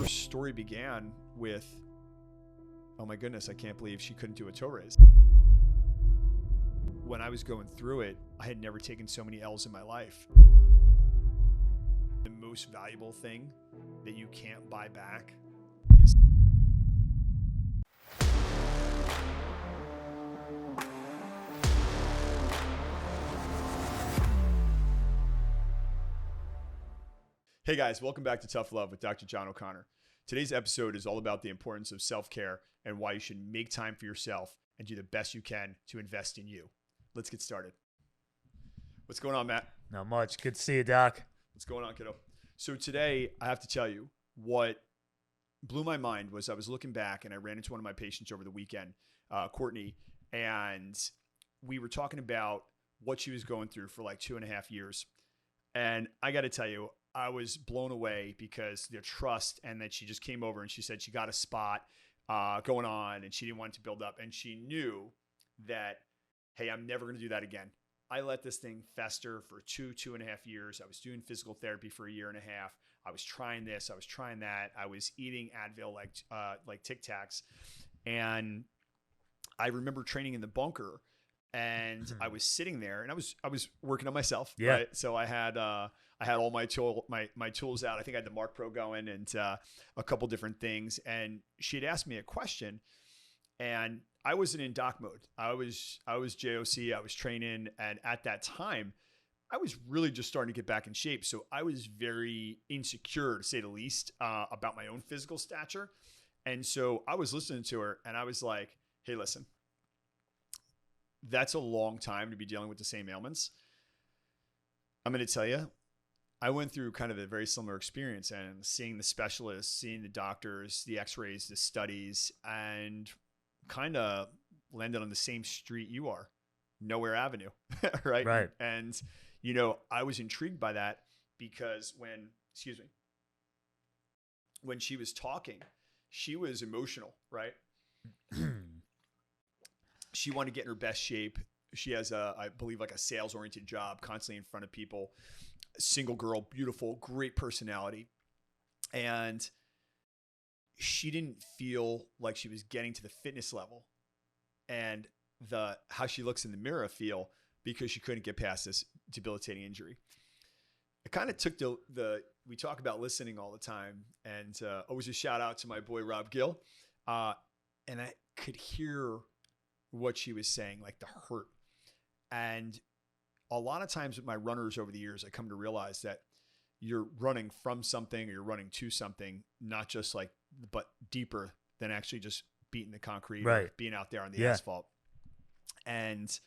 her story began with, oh my goodness, I can't believe she couldn't do a toe raise. When I was going through it, I had never taken so many L's in my life. The most valuable thing that you can't buy back is Hey guys, welcome back to Tough Love with Dr. John O'Connor. Today's episode is all about the importance of self-care and why you should make time for yourself and do the best you can to invest in you. Let's get started. What's going on, Matt? Not much. Good to see you, Doc. What's going on, kiddo? So today, I have to tell you, what blew my mind was I was looking back and I ran into one of my patients over the weekend, Courtney, and we were talking about what she was going through for like 2.5 years. And I got to tell you, I was blown away because the trust, and that she just came over and she said she got a spot going on and she didn't want it to build up. And she knew that, hey, I'm never going to do that again. I let this thing fester for 2.5 years. I was doing physical therapy for 1.5 years. I was trying this. I was trying that. I was eating Advil like Tic Tacs. And I remember training in the bunker, and I was sitting there and I was working on myself. Yeah. Right? So I had all my tools out. I think I had the Mark Pro going and a couple different things. And she had asked me a question, and I wasn't in doc mode. I was JOC. I was training, and at that time, I was really just starting to get back in shape. So I was very insecure, to say the least, about my own physical stature. And so I was listening to her, and I was like, "Hey, listen, that's a long time to be dealing with the same ailments. I'm going to tell you, I went through kind of a very similar experience, and seeing the specialists, seeing the doctors, the x-rays, the studies, and kind of landed on the same street you are, Nowhere Avenue, right? Right. And, I was intrigued by that because when she was talking, she was emotional, right? She wanted to get in her best shape. She has I believe like a sales oriented job, constantly in front of people, single girl, beautiful, great personality. And she didn't feel like she was getting to the fitness level and how she looks in the mirror feel, because she couldn't get past this debilitating injury. I kind of took we talk about listening all the time, and always a shout out to my boy, Rob Gill. And I could hear what she was saying, like the hurt. And a lot of times with my runners over the years, I come to realize that you're running from something or you're running to something, not just but deeper than actually just beating the concrete, right, or being out there on the asphalt. And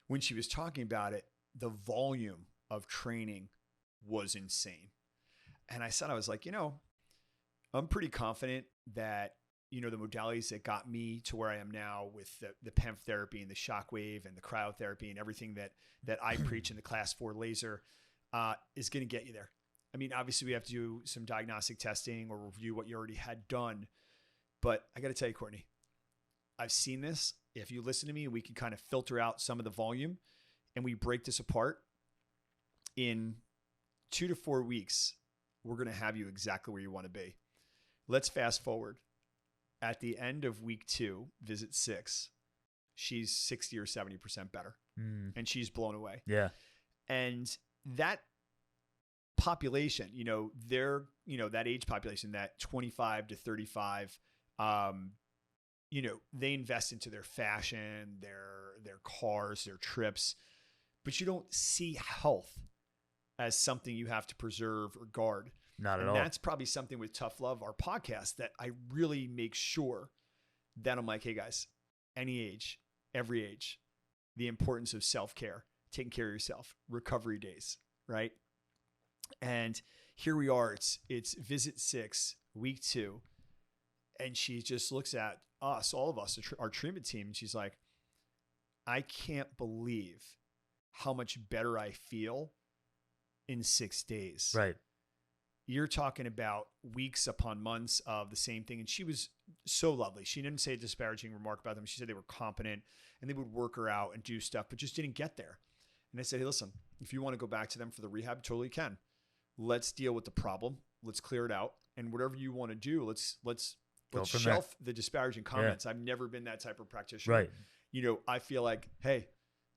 when she was talking about it, the volume of training was insane. And I was like, I'm pretty confident that the modalities that got me to where I am now with the PEMF therapy and the shockwave and the cryotherapy and everything that I preach in the class 4 laser is going to get you there. I mean, obviously we have to do some diagnostic testing or review what you already had done. But I got to tell you, Courtney, I've seen this. If you listen to me, we can kind of filter out some of the volume, and we break this apart. In 2 to 4 weeks, we're going to have you exactly where you want to be. Let's fast forward. At the end of week 2, visit 6, she's 60 or 70% better. And she's blown away. Yeah. And that population, that age population, that 25 to 35, they invest into their fashion, their cars, their trips, but you don't see health as something you have to preserve or guard. Not at all. And that's probably something with Tough Love, our podcast, that I really make sure that I'm like, hey guys, any age, every age, the importance of self-care, taking care of yourself, recovery days, right? And here we are, it's visit 6, week 2. And she just looks at us, all of us, our treatment team, and she's like, I can't believe how much better I feel in 6 days. Right. You're talking about weeks upon months of the same thing. And she was so lovely. She didn't say a disparaging remark about them. She said they were competent and they would work her out and do stuff, but just didn't get there. And I said, hey, listen, if you want to go back to them for the rehab, totally can. Let's deal with the problem. Let's clear it out. and whatever you want to do, let's from shelf the disparaging comments. I've never been that type of practitioner. Right. You know, I feel like, hey,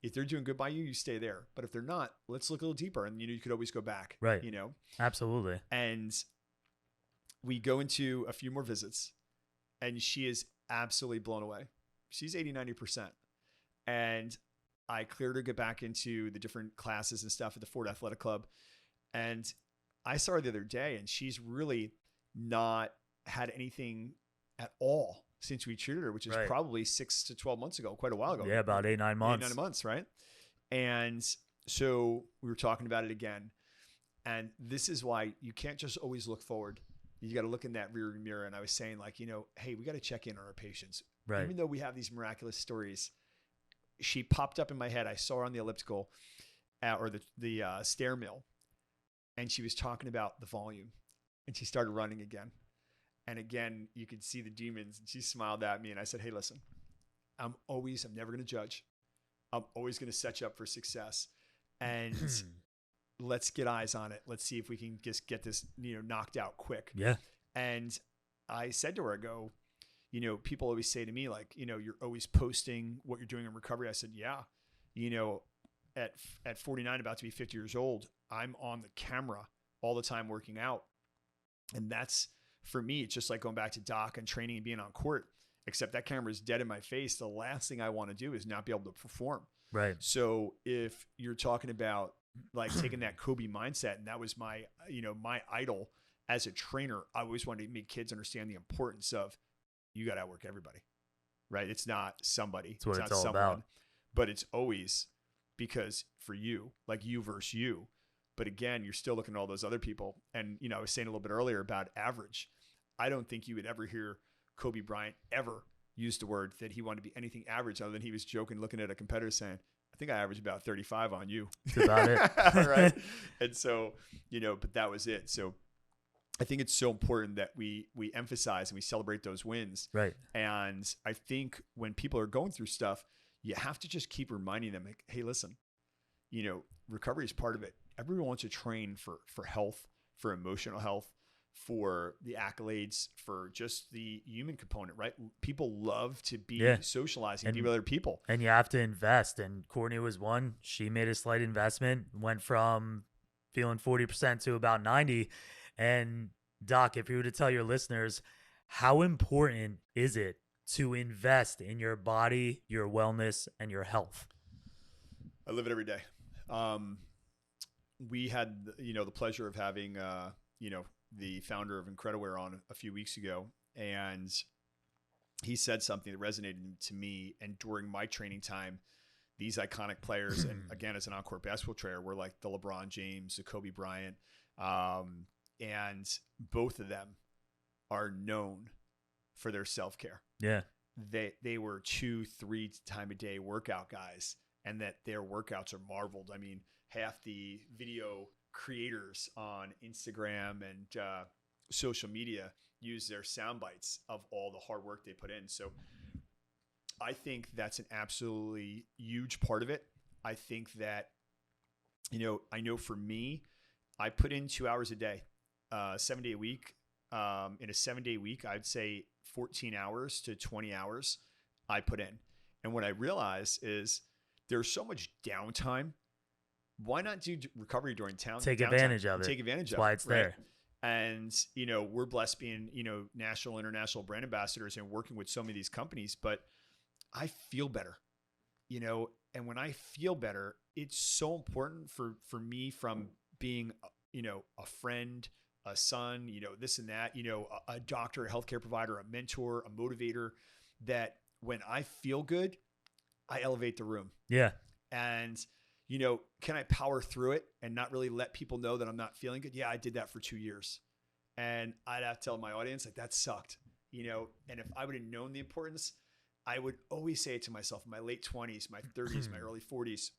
if they're doing good by you, you stay there. But if they're not, let's look a little deeper. And, you know, you could always go back. Right. You know? Absolutely. And we go into a few more visits, and she is absolutely blown away. She's 80, 90%. And I cleared her to get back into the different classes and stuff at the Ford Athletic Club. And I saw her the other day, and she's really not had anything at all since we treated her, which is probably 6 to 12 months ago, quite a while ago. Yeah, about 8-9 months. 8-9 months, right? And so we were talking about it again. And this is why you can't just always look forward. You got to look in that rear mirror. And I was saying, like, you know, hey, we got to check in on our patients. Right. Even though we have these miraculous stories, she popped up in my head. I saw her on the elliptical or the stair mill. And she was talking about the volume. And she started running again. And again, you could see the demons. And she smiled at me. And I said, hey, listen, I'm never going to judge. I'm always going to set you up for success. And let's get eyes on it. Let's see if we can just get this, you know, knocked out quick. Yeah. And I said to her, I go, you know, people always say to me, like, you know, you're always posting what you're doing in recovery. I said, yeah. You know, at 49, about to be 50 years old, I'm on the camera all the time working out. And that's, for me, it's just like going back to doc and training and being on court, except that camera is dead in my face. The last thing I want to do is not be able to perform. Right. So if you're talking about like taking that Kobe mindset, and that was my, you know, my idol as a trainer, I always wanted to make kids understand the importance of you got to outwork everybody, right? It's not somebody. It's what not it's all about. But it's always because for you, like you versus you. But again, you're still looking at all those other people. And, you know, I was saying a little bit earlier about average. I don't think you would ever hear Kobe Bryant ever use the word that he wanted to be anything average, other than he was joking, looking at a competitor saying, I think I average about 35 on you. That's about it. Right. And so, you know, but that was it. So I think it's so important that we emphasize and we celebrate those wins. Right. And I think when people are going through stuff, you have to just keep reminding them, like, hey, listen, you know, recovery is part of it. Everyone wants to train for health, for emotional health, for the accolades, for just the human component, right? People love to be socializing, and be with other people. And you have to invest. And Courtney was one. She made a slight investment, went from feeling 40% to about 90%. And Doc, if you were to tell your listeners, how important is it to invest in your body, your wellness, and your health? I live it every day. We had, you know, the pleasure of having, you know, the founder of Incrediwear on a few weeks ago, and he said something that resonated to me. And during my training time, these iconic players, and again, as an on-court basketball trainer, were like the LeBron James, the Kobe Bryant, and both of them are known for their self-care. Yeah. They were 2-3 time a day workout guys, and that their workouts are marveled. I mean, half the video creators on Instagram and social media use their sound bites of all the hard work they put in. So I think that's an absolutely huge part of it. I think that, you know, I know for me, I put in 2 hours a day, 7 day a week. In a 7-day week, I'd say 14 hours to 20 hours I put in. And what I realize is there's so much downtime. Why not do recovery during Take advantage of it. Take advantage of it. That's why it's there. And, you know, we're blessed being, you know, national, international brand ambassadors and working with so many of these companies, but I feel better, you know, and when I feel better, it's so important for me, from being, you know, a friend, a son, you know, this and that, you know, a doctor, a healthcare provider, a mentor, a motivator, that when I feel good, I elevate the room. Yeah. And, you know, can I power through it and not really let people know that I'm not feeling good? Yeah, I did that for 2 years. And I'd have to tell my audience, like, that sucked, you know? And if I would have known the importance, I would always say it to myself in my late 20s, my 30s, my early 40s,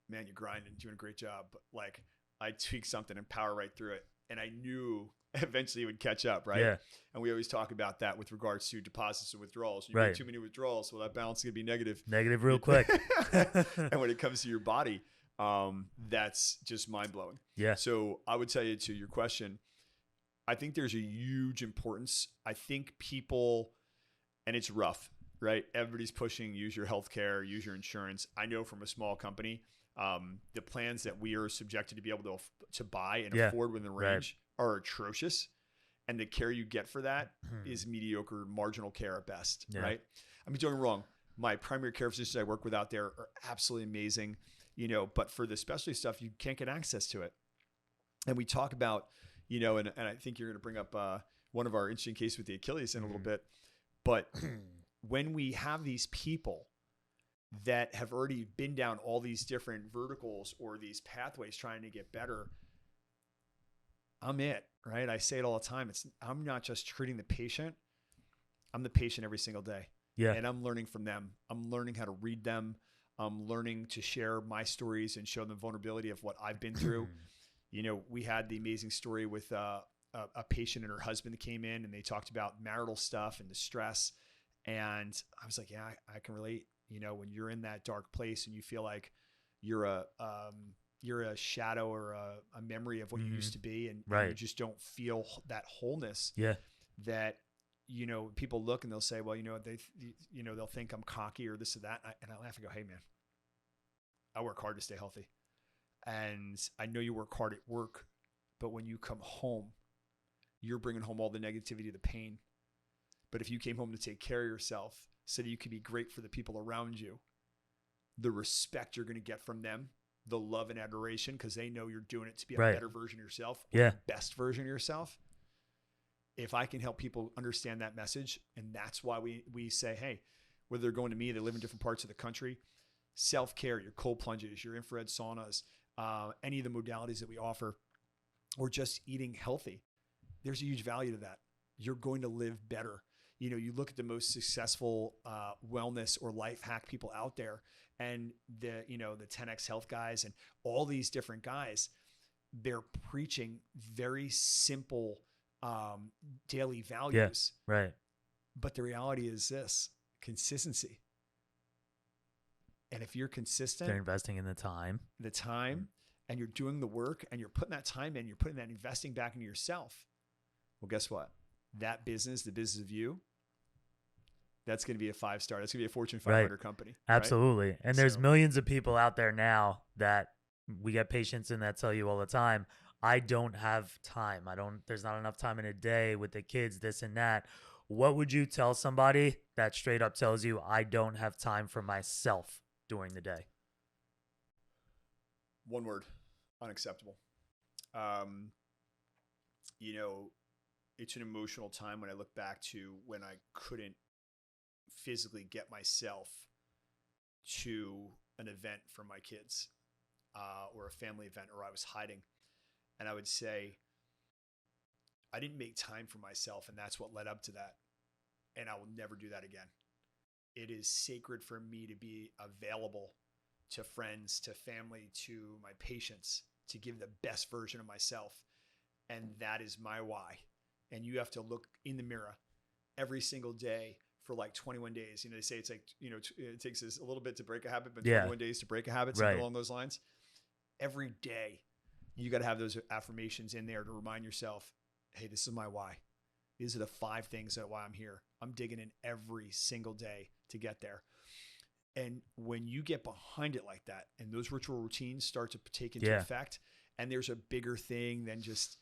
man, you're grinding, doing a great job. But like, I'd tweak something and power right through it. And I knew eventually it would catch up, right? Yeah. And we always talk about that with regards to deposits and withdrawals. You right. get too many withdrawals, so that balance is going to be negative. Negative real quick. And when it comes to your body, that's just mind-blowing. Yeah. So I would tell you, to your question, I think there's a huge importance. I think people, and it's rough, right? Everybody's pushing, use your healthcare, use your insurance. I know from a small company, the plans that we are subjected to be able to buy and Yeah. afford within the Right. range are atrocious. And the care you get for that is mediocre, marginal care at best, Yeah. right? I mean, don't get me wrong. My primary care physicians I work with out there are absolutely amazing, but for the specialty stuff, you can't get access to it. And we talk about, and I think you're going to bring up one of our interesting cases with the Achilles in a little bit. But when we have these people that have already been down all these different verticals or these pathways trying to get better, I'm it, right? I say it all the time. I'm not just treating the patient. I'm the patient every single day. Yeah. And I'm learning from them. I'm learning how to read them. I'm learning to share my stories and show them vulnerability of what I've been through. We had the amazing story with a patient and her husband that came in, and they talked about marital stuff and the stress. And I was like, yeah, I can relate. When you're in that dark place and you feel like you're a shadow or a memory of what you used to be, and you just don't feel that wholeness. Yeah. That people look and they'll say, well, they'll think I'm cocky or this or that, and I laugh and go, hey man, I work hard to stay healthy. And I know you work hard at work, but when you come home, you're bringing home all the negativity, the pain. But if you came home to take care of yourself so that you can be great for the people around you, the respect you're going to get from them, the love and adoration, because they know you're doing it to be a better version of yourself, or the best version of yourself. If I can help people understand that message, and that's why we say, hey, whether they're going to me, they live in different parts of the country, Selfcare, your cold plunges, your infrared saunas, any of the modalities that we offer, or just eating healthy, there's a huge value to that. You're going to live better. You look at the most successful wellness or life hack people out there, and the 10X Health guys and all these different guys, they're preaching very simple daily values. Yeah, right. But the reality is this: consistency. And if you're consistent, they're investing in the time, and you're doing the work, and you're putting that time in, you're putting that investing back into yourself. Well, guess what? That business, the business of you, that's going to be a 5-star. That's going to be a Fortune 500 company. Absolutely. Right? And there's millions of people out there now that we get patients in that tell you all the time, I don't have time. There's not enough time in a day with the kids, this and that. What would you tell somebody that straight up tells you, I don't have time for myself during the day? One word: unacceptable. It's an emotional time when I look back to when I couldn't physically get myself to an event for my kids or a family event, or I was hiding. And I would say, I didn't make time for myself, and that's what led up to that. And I will never do that again. It is sacred for me to be available to friends, to family, to my patients, to give the best version of myself. And that is my why. And you have to look in the mirror every single day for like 21 days. They say it's like, it takes us a little bit to break a habit, but 21 days to break a habit, something along those lines. Every day, you got to have those affirmations in there to remind yourself, hey, this is my why. These are the 5 things that why I'm here. I'm digging in every single day to get there. And when you get behind it like that, and those ritual routines start to take into effect, and there's a bigger thing than just,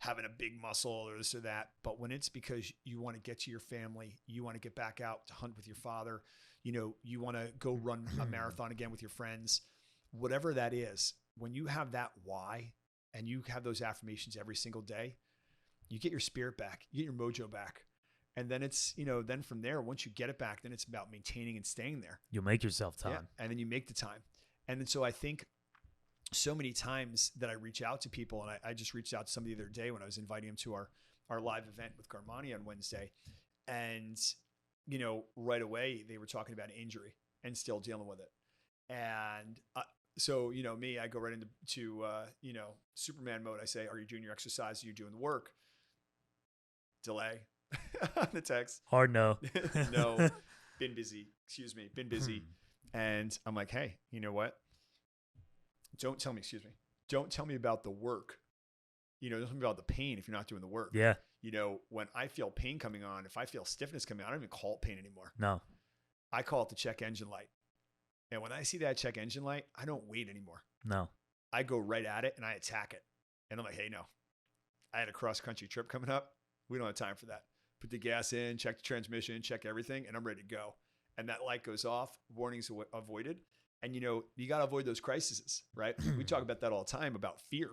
having a big muscle or this or that. But when it's because you want to get to your family, you want to get back out to hunt with your father, you want to go run a marathon again with your friends, whatever that is, when you have that why and you have those affirmations every single day, you get your spirit back, you get your mojo back. And then it's, then from there, once you get it back, then it's about maintaining and staying there. You'll make yourself time. Yeah, and then you make the time. And then so I think so many times that I reach out to people, and I just reached out to somebody the other day when I was inviting them to our live event with Garmani on Wednesday. And, right away they were talking about injury and still dealing with it. And so, me, I go right into Superman mode. I say, are you doing your exercise? Are you doing the work? Delay on the text. Hard no. No, been busy. Been busy. And I'm like, hey, you know what? Don't tell me about the work. there's something about the pain if you're not doing the work. Yeah. When I feel pain coming on, if I feel stiffness coming on, I don't even call it pain anymore. No. I call it the check engine light. And when I see that check engine light, I don't wait anymore. No. I go right at it and I attack it. And I'm like, hey, no, I had a cross country trip coming up. We don't have time for that. Put the gas in, check the transmission, check everything, and I'm ready to go. And that light goes off, warnings avoided. And you got to avoid those crises, right? We talk about that all the time about fear,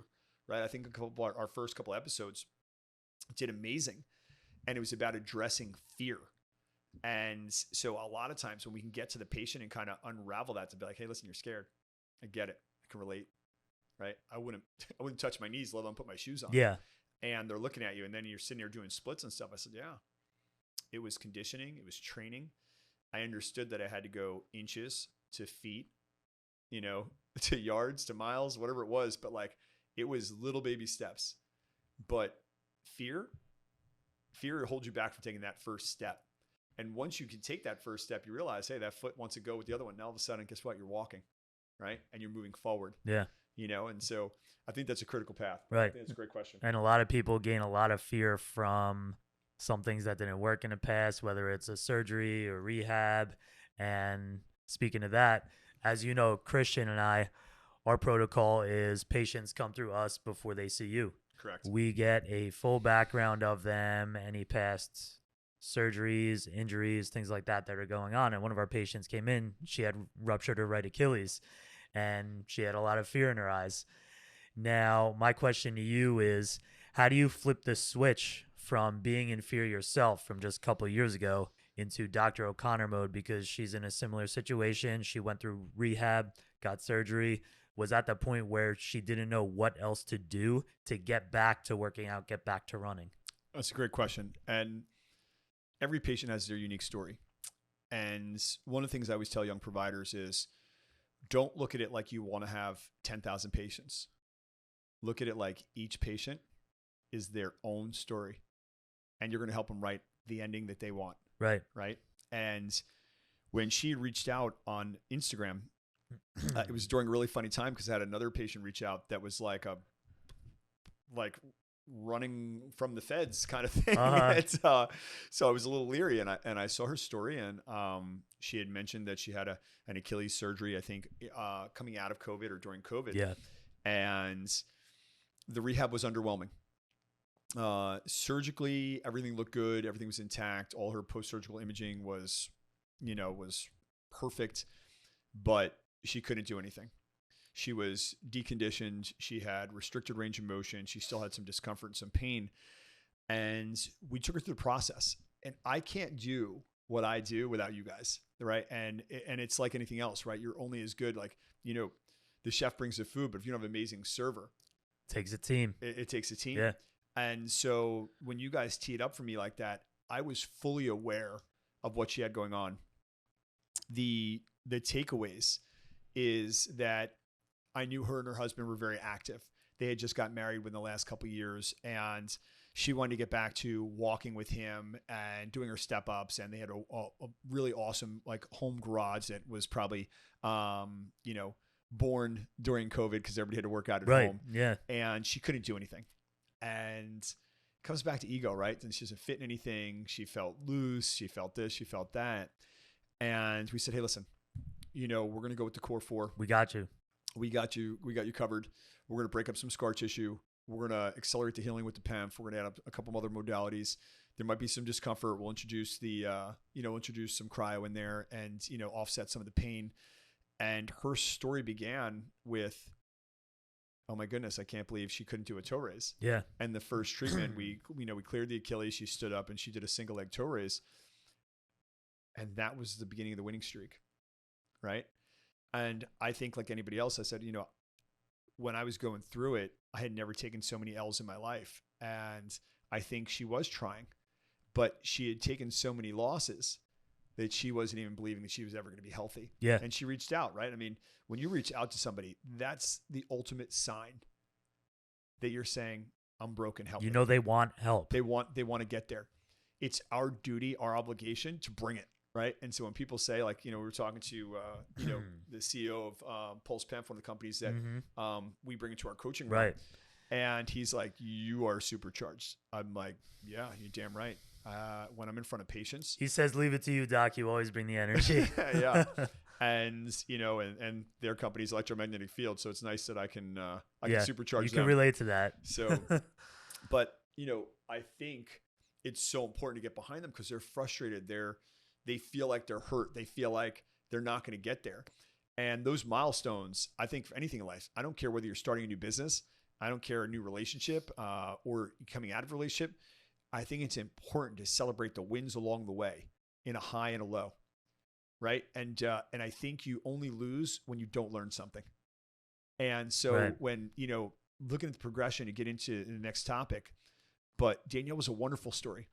right? I think our first couple episodes did amazing. And it was about addressing fear. And so a lot of times when we can get to the patient and kind of unravel that to be like, hey, listen, you're scared. I get it. I can relate, right? I wouldn't touch my knees, let alone put my shoes on. Yeah. And they're looking at you, and then you're sitting there doing splits and stuff. I said, yeah, it was conditioning. It was training. I understood that I had to go inches to feet, to yards, to miles, whatever it was. But like, it was little baby steps. But fear holds you back from taking that first step. And once you can take that first step, you realize, hey, that foot wants to go with the other one. Now all of a sudden, guess what? You're walking, right? And you're moving forward. Yeah. And so I think that's a critical path. Right. I think that's a great question. And a lot of people gain a lot of fear from some things that didn't work in the past, whether it's a surgery or rehab. And speaking of that, as you know, Christian and I, our protocol is patients come through us before they see you. Correct. We get a full background of them, any past surgeries, injuries, things like that are going on. And one of our patients came in, she had ruptured her right Achilles and she had a lot of fear in her eyes. Now, my question to you is, how do you flip the switch from being in fear yourself from just a couple of years ago into Dr. O'Connor mode? Because she's in a similar situation. She went through rehab, got surgery, was at the point where she didn't know what else to do to get back to working out, get back to running. That's a great question. And every patient has their unique story. And one of the things I always tell young providers is, don't look at it like you want to have 10,000 patients. Look at it like each patient is their own story. And you're going to help them write the ending that they want. Right. Right. And when she reached out on Instagram, it was during a really funny time because I had another patient reach out that was like running from the feds kind of thing. So I was a little leery, and I saw her story, and she had mentioned that she had an Achilles surgery, I think, coming out of COVID or during COVID. Yeah. And the rehab was underwhelming. Surgically, everything looked good. Everything was intact. All her post-surgical imaging was perfect, but she couldn't do anything. She was deconditioned. She had restricted range of motion. She still had some discomfort and some pain. And we took her through the process. And I can't do what I do without you guys, right? And it's like anything else, right? You're only as good, like, the chef brings the food, but if you don't have an amazing server, takes a team. It takes a team. Yeah. And so when you guys teed up for me like that, I was fully aware of what she had going on. The takeaways is that I knew her and her husband were very active. They had just got married within the last couple of years, and she wanted to get back to walking with him and doing her step ups. And they had a really awesome like home garage that was probably, born during COVID because everybody had to work out at home. Yeah. And she couldn't do anything. And it comes back to ego, right? And she doesn't fit in anything. She felt loose. She felt this. She felt that. And we said, hey, listen, we're going to go with the core 4. We got you. We got you covered. We're going to break up some scar tissue. We're going to accelerate the healing with the PEMF. We're going to add up a couple of other modalities. There might be some discomfort. We'll introduce introduce some cryo in there and, offset some of the pain. And her story began with, oh my goodness, I can't believe she couldn't do a toe raise. Yeah. And the first treatment, we cleared the Achilles. She stood up and she did a single leg toe raise. And that was the beginning of the winning streak. Right. And I think like anybody else, I said, when I was going through it, I had never taken so many L's in my life. And I think she was trying, but she had taken so many losses that she wasn't even believing that she was ever going to be healthy. Yeah. And she reached out, right? I mean, when you reach out to somebody, that's the ultimate sign that you're saying, I'm broken, help me. They want help. They want to get there. It's our duty, our obligation to bring it. Right. And so when people say like, we were talking to, the CEO of Pulse PEMF, one of the companies that we bring into our coaching room. Right. And he's like, you are supercharged. I'm like, yeah, you're damn right. When I'm in front of patients. He says, leave it to you, Doc. You always bring the energy. Yeah. And, and their company's electromagnetic field. So it's nice that I can supercharge you them. can relate to that. So, but, I think it's so important to get behind them because they're frustrated. They feel like they're hurt. They feel like they're not going to get there. And those milestones, I think for anything in life, I don't care whether you're starting a new business, I don't care a new relationship or coming out of a relationship. I think it's important to celebrate the wins along the way in a high and a low, right? And I think you only lose when you don't learn something. And so when, looking at the progression to get into the next topic, but Danielle was a wonderful story.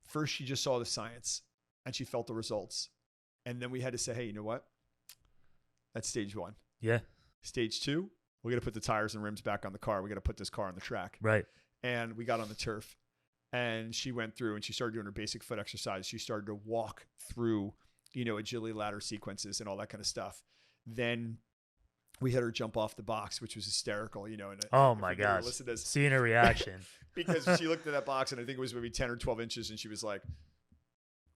First, she just saw the science and she felt the results. And then we had to say, hey, you know what? That's stage 1. Yeah. Stage 2, we got to put the tires and rims back on the car. We got to put this car on the track. Right. And we got on the turf and she went through and she started doing her basic foot exercise. She started to walk through, agility ladder sequences and all that kind of stuff. Then we had her jump off the box, which was hysterical, and oh my gosh, seeing her reaction. Because she looked at that box and I think it was maybe 10 or 12 inches and she was like,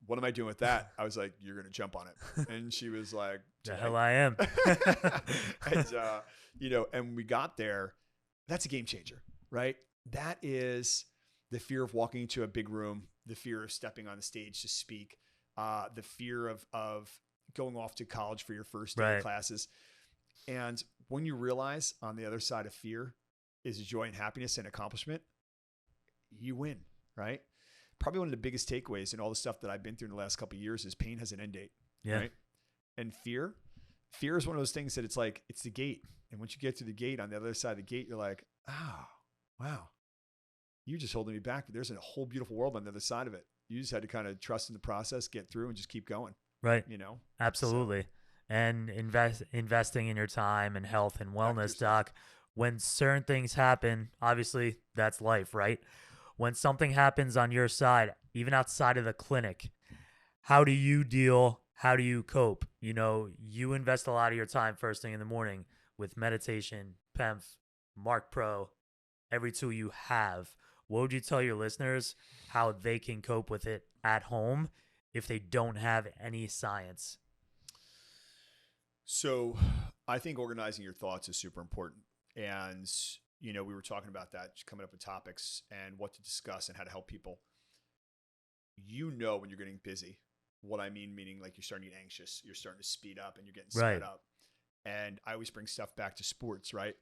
what am I doing with that? I was like, you're going to jump on it. And she was like, the hell I am. And, and we got there. That's a game changer, right? That is the fear of walking into a big room, the fear of stepping on the stage to speak, the fear of going off to college for your first day of classes. And when you realize on the other side of fear is joy and happiness and accomplishment, you win, right? Probably one of the biggest takeaways in all the stuff that I've been through in the last couple of years is pain has an end date, right? And fear is one of those things that it's like, it's the gate. And once you get to the gate, on the other side of the gate, you're like, oh, wow, you're just holding me back. But there's a whole beautiful world on the other side of it. You just had to kind of trust in the process, get through and just keep going. Right. Absolutely. So. And investing in your time and health and wellness, Doc. When certain things happen, obviously that's life, right? When something happens on your side, even outside of the clinic, how do you deal? How do you cope? You invest a lot of your time first thing in the morning with meditation, PEMF, Mark Pro, every tool you have. What would you tell your listeners how they can cope with it at home if they don't have any science? So I think organizing your thoughts is super important. And, we were talking about that, coming up with topics and what to discuss and how to help people. When you're getting busy, what I meaning like you're starting to get anxious, you're starting to speed up and you're getting sped up. And I always bring stuff back to sports, right?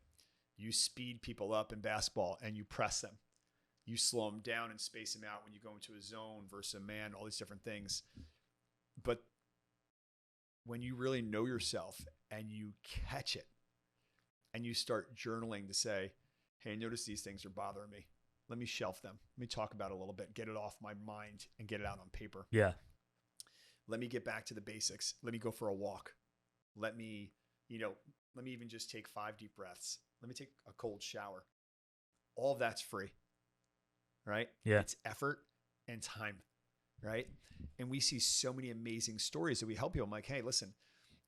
You speed people up in basketball and you press them. You slow them down and space them out when you go into a zone versus a man, all these different things. But when you really know yourself and you catch it and you start journaling to say, hey, notice these things are bothering me. Let me shelf them. Let me talk about it a little bit, get it off my mind and get it out on paper. Yeah. Let me get back to the basics. Let me go for a walk. Let me even just take 5 deep breaths. Let me take a cold shower. All of that's free, right? Yeah. It's effort and time, right? And we see so many amazing stories that we help people. I'm like, hey, listen,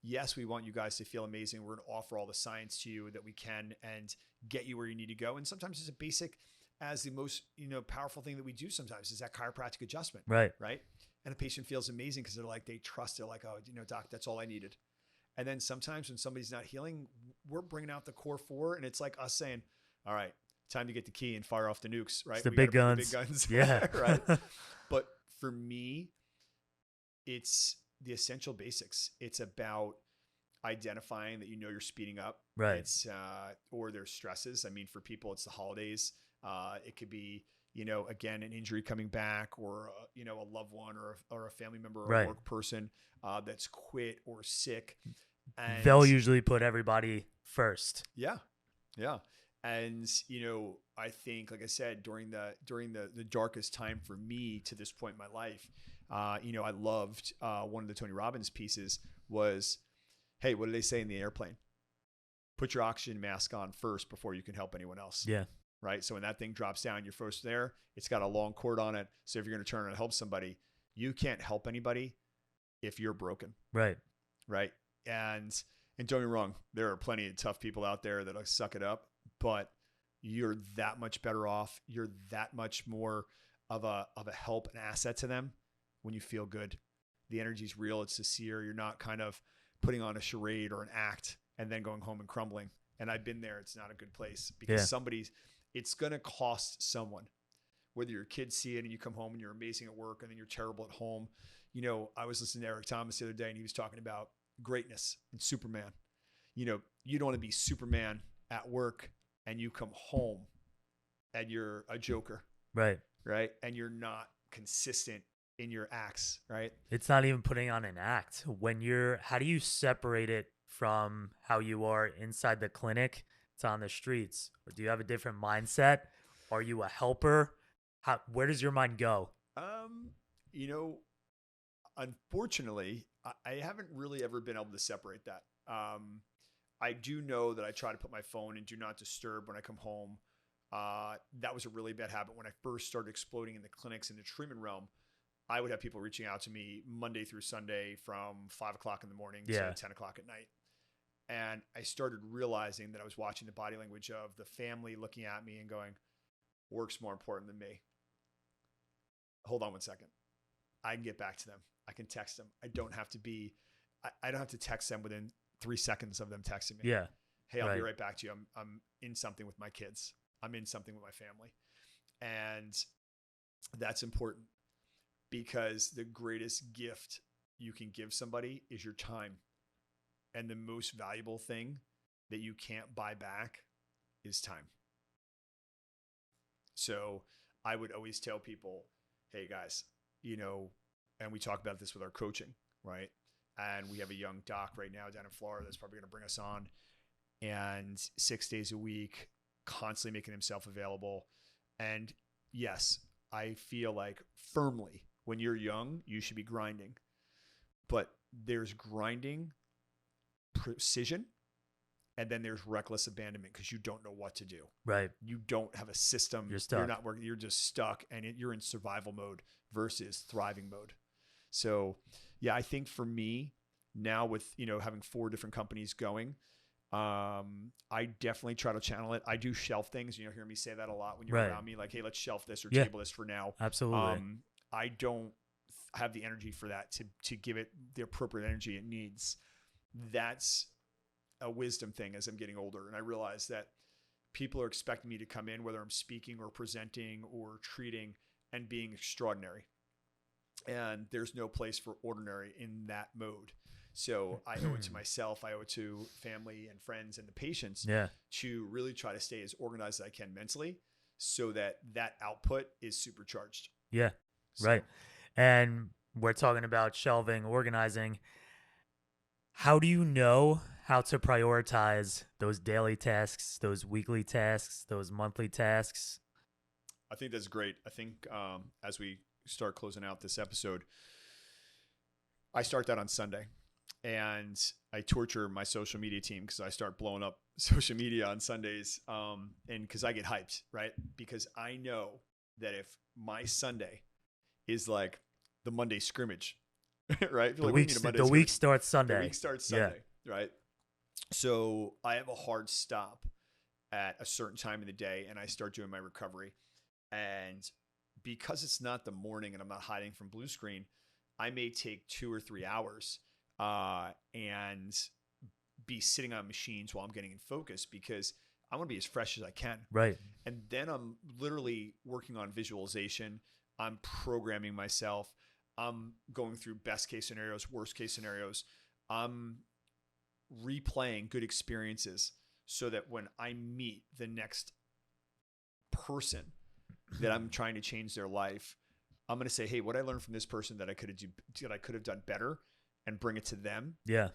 yes, we want you guys to feel amazing. We're going to offer all the science to you that we can and get you where you need to go. And sometimes it's a basic as the most, powerful thing that we do sometimes is that chiropractic adjustment. Right. Right. And a patient feels amazing because they're like, they trust. They're like, oh, doc, that's all I needed. And then sometimes when somebody's not healing, we're bringing out the core 4 and it's like us saying, all right, time to get the key and fire off the nukes, right? It's the big guns. The big guns. Yeah. Right. But for me, it's the essential basics. It's about identifying that you're speeding up. Right. It's or there's stresses. I mean, for people, it's the holidays. It could be, again, an injury coming back or, a loved one or a family member or a work person that's quit or sick. And they'll usually put everybody first. Yeah. Yeah. And, I think, like I said, during the darkest time for me to this point in my life, I loved one of the Tony Robbins pieces was, hey, what do they say in the airplane? Put your oxygen mask on first before you can help anyone else. Yeah. Right. So when that thing drops down, you're first there. It's got a long cord on it. So if you're going to turn around and help somebody, you can't help anybody if you're broken. Right. Right. And don't get me wrong, there are plenty of tough people out there that'll suck it up. But, you're that much better off. You're that much more of a help and asset to them when you feel good. The energy's real. It's sincere. You're not kind of putting on a charade or an act and then going home and crumbling. And I've been there. It's not a good place because it's going to cost someone. Whether your kids see it and you come home and you're amazing at work and then you're terrible at home. You know, I was listening to Eric Thomas the other day and he was talking about greatness and Superman. You know, you don't want to be Superman at work and you come home and you're a joker. Right. Right. And you're not consistent in your acts. Right. It's not even putting on an act. How do you separate it from how you are inside the clinic to on the streets? Or do you have a different mindset? Are you a helper? Where does your mind go? You know, unfortunately, I haven't really ever been able to separate that. I do know that I try to put my phone in do not disturb when I come home. That was a really bad habit when I first started exploding in the clinics in the treatment realm. I would have people reaching out to me Monday through Sunday from 5 o'clock in the morning to 10 o'clock at night. And I started realizing that I was watching the body language of the family looking at me and going, work's more important than me. Hold on one second. I can get back to them. I can text them. I don't have to text them within 3 seconds of them texting me. Yeah. Hey, I'll be right back to you. I'm in something with my kids. I'm in something with my family. And that's important because the greatest gift you can give somebody is your time. And the most valuable thing that you can't buy back is time. So I would always tell people, hey guys, you know, and we talk about this with our coaching, right? And we have a young doc right now down in Florida that's probably going to bring us on, and 6 days a week, constantly making himself available. And yes, I feel like firmly when you're young, you should be grinding, but there's grinding precision. And then there's reckless abandonment because you don't know what to do. Right. You don't have a system. You're stuck. You're not working. You're just stuck, and you're in survival mode versus thriving mode. So, yeah, I think for me now with having 4 different companies going, I definitely try to channel it. I do shelf things. You hear me say that a lot when you're around me. Like, hey, let's shelf this or table this for now. Absolutely. I don't have the energy for that to give it the appropriate energy it needs. That's a wisdom thing as I'm getting older. And I realize that people are expecting me to come in, whether I'm speaking or presenting or treating, and being extraordinary. And there's no place for ordinary in that mode. So I owe it to myself. I owe it to family and friends and the patients to really try to stay as organized as I can mentally so that output is supercharged. Yeah. So. Right. And we're talking about shelving, organizing. How do you know how to prioritize those daily tasks, those weekly tasks, those monthly tasks? I think that's great. I think as we start closing out this episode, I start that on Sunday, and I torture my social media team because I start blowing up social media on Sundays, and because I get hyped, right? Because I know that if my Sunday is like the Monday scrimmage, right? The week starts Sunday. The week starts Sunday, right? So I have a hard stop at a certain time of the day, and I start doing my recovery. And because it's not the morning and I'm not hiding from blue screen, I may take 2 or 3 hours and be sitting on machines while I'm getting in focus because I want to be as fresh as I can. Right. And then I'm literally working on visualization. I'm programming myself. I'm going through best case scenarios, worst case scenarios. I'm replaying good experiences so that when I meet the next person that I'm trying to change their life, I'm going to say, hey, what I learned from this person that I could have done better, and bring it to them. Yeah.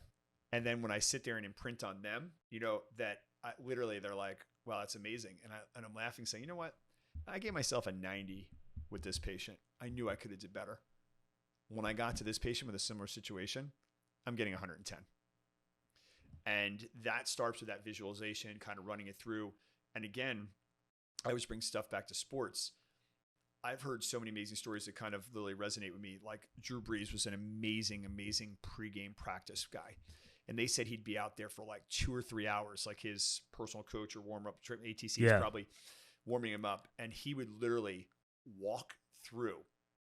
And then when I sit there and imprint on them, that literally they're like, wow, that's amazing. And I'm laughing saying, you know what? I gave myself a 90 with this patient. I knew I could have did better. When I got to this patient with a similar situation, I'm getting 110. And that starts with that visualization, kind of running it through. And again, I always bring stuff back to sports. I've heard so many amazing stories that kind of really resonate with me. Like Drew Brees was an amazing, amazing pregame practice guy. And they said he'd be out there for like 2 or 3 hours, like his personal coach or warm up. ATC is probably warming him up. And he would literally walk through.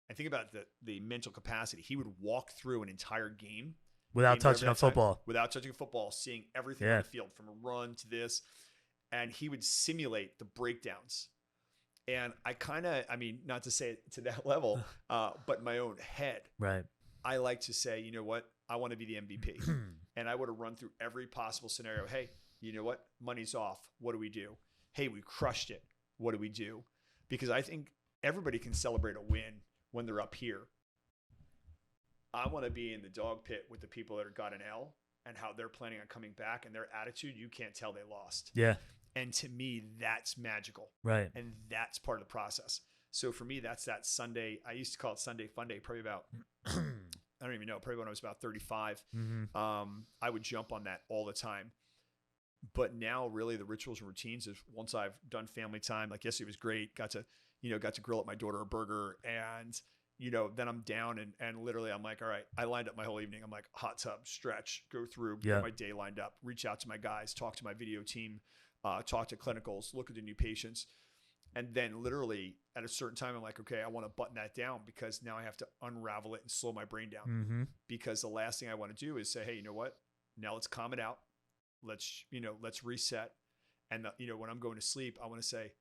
And think about the mental capacity. He would walk through an entire game without touching a football. Without touching a football, seeing everything on the field from a run to this. And he would simulate the breakdowns. And I mean, not to say it to that level, but in my own head, right? I like to say, you know what? I want to be the MVP. And I would have run through every possible scenario. Hey, you know what? Money's off. What do we do? Hey, we crushed it. What do we do? Because I think everybody can celebrate a win when they're up here. I want to be in the dog pit with the people that got an L and how they're planning on coming back, and their attitude, you can't tell they lost. Yeah. And to me, that's magical. Right. And that's part of the process. So for me, that's that Sunday. I used to call it Sunday Fun Day, probably about, I don't even know, probably when I was about 35. I would jump on that all the time. But now really the rituals and routines is once I've done family time, like yesterday was great. Got to grill up my daughter a burger, and then I'm down and literally I'm like, all right, I lined up my whole evening. I'm like, hot tub, stretch, go through, get my day lined up, reach out to my guys, talk to my video team, talk to clinicals, look at the new patients. And then literally at a certain time, I'm like, okay, I want to button that down because now I have to unravel it and slow my brain down. Because the last thing I want to do is say, hey, you know what? Now let's calm it out. Let's reset. And when I'm going to sleep, I want to say,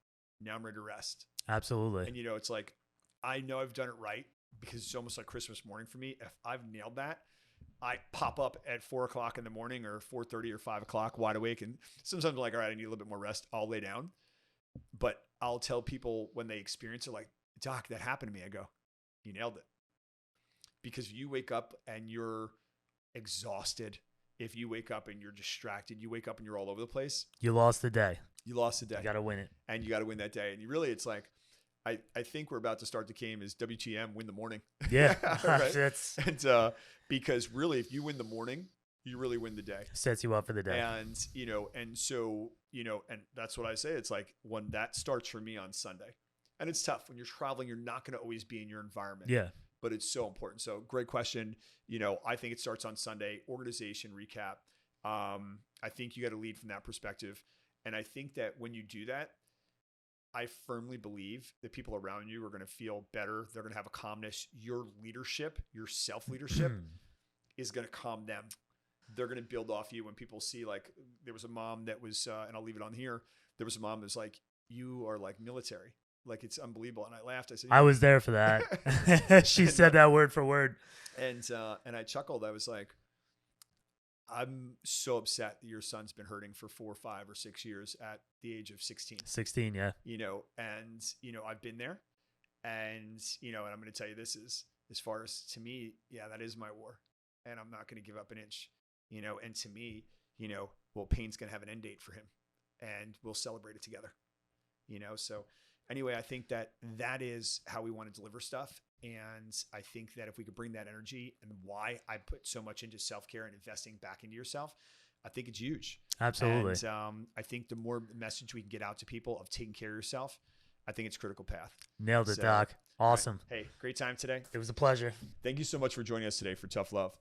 now I'm ready to rest. Absolutely. And it's like, I know I've done it right because it's almost like Christmas morning for me. If I've nailed that, I pop up at 4:00 in the morning or 4:30 or 5:00 wide awake. And sometimes I'm like, all right, I need a little bit more rest. I'll lay down. But I'll tell people when they experience it, like, Doc, that happened to me. I go, you nailed it. Because if you wake up and you're exhausted, if you wake up and you're distracted, you wake up and you're all over the place. You lost the day. You lost the day. You got to win it. And you got to win that day. And you really, it's like, I think we're about to start the game is WTM, win the morning. Yeah. Right? And because really, if you win the morning, you really win the day. Sets you up for the day. And, and so, and that's what I say. It's like when that starts for me on Sunday. And it's tough. When you're traveling, you're not going to always be in your environment. Yeah. But it's so important. So great question. I think it starts on Sunday. Organization recap. I think you got to lead from that perspective. And I think that when you do that, I firmly believe that people around you are going to feel better. They're going to have a calmness. Your leadership, your self-leadership is going to calm them. They're going to build off you when people see, like, there was a mom that was, and I'll leave it on here. There was a mom that was like, you are like military. Like, it's unbelievable. And I laughed. I said, I was there for that. She said that word for word. And I chuckled. I was like, I'm so upset that your son's been hurting for 4, 5, or 6 years at the age of 16. 16, yeah. And I've been there, and and I'm going to tell you, this is, as far as to me, yeah, that is my war, and I'm not going to give up an inch. And to me, well, pain's going to have an end date for him, and we'll celebrate it together. So anyway, I think that is how we want to deliver stuff. And I think that if we could bring that energy, and why I put so much into self-care and investing back into yourself, I think it's huge. Absolutely. And I think the more message we can get out to people of taking care of yourself, I think it's a critical path. Nailed it, Doc. Awesome. Right. Hey, great time today. It was a pleasure. Thank you so much for joining us today for Tough Love.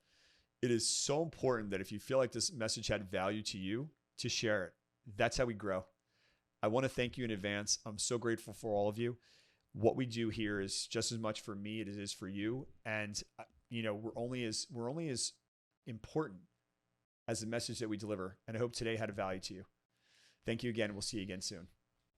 It is so important that if you feel like this message had value to you, to share it. That's how we grow. I want to thank you in advance. I'm so grateful for all of you. What we do here is just as much for me as it is for you. And, we're only as important as the message that we deliver. And I hope today had a value to you. Thank you again. We'll see you again soon.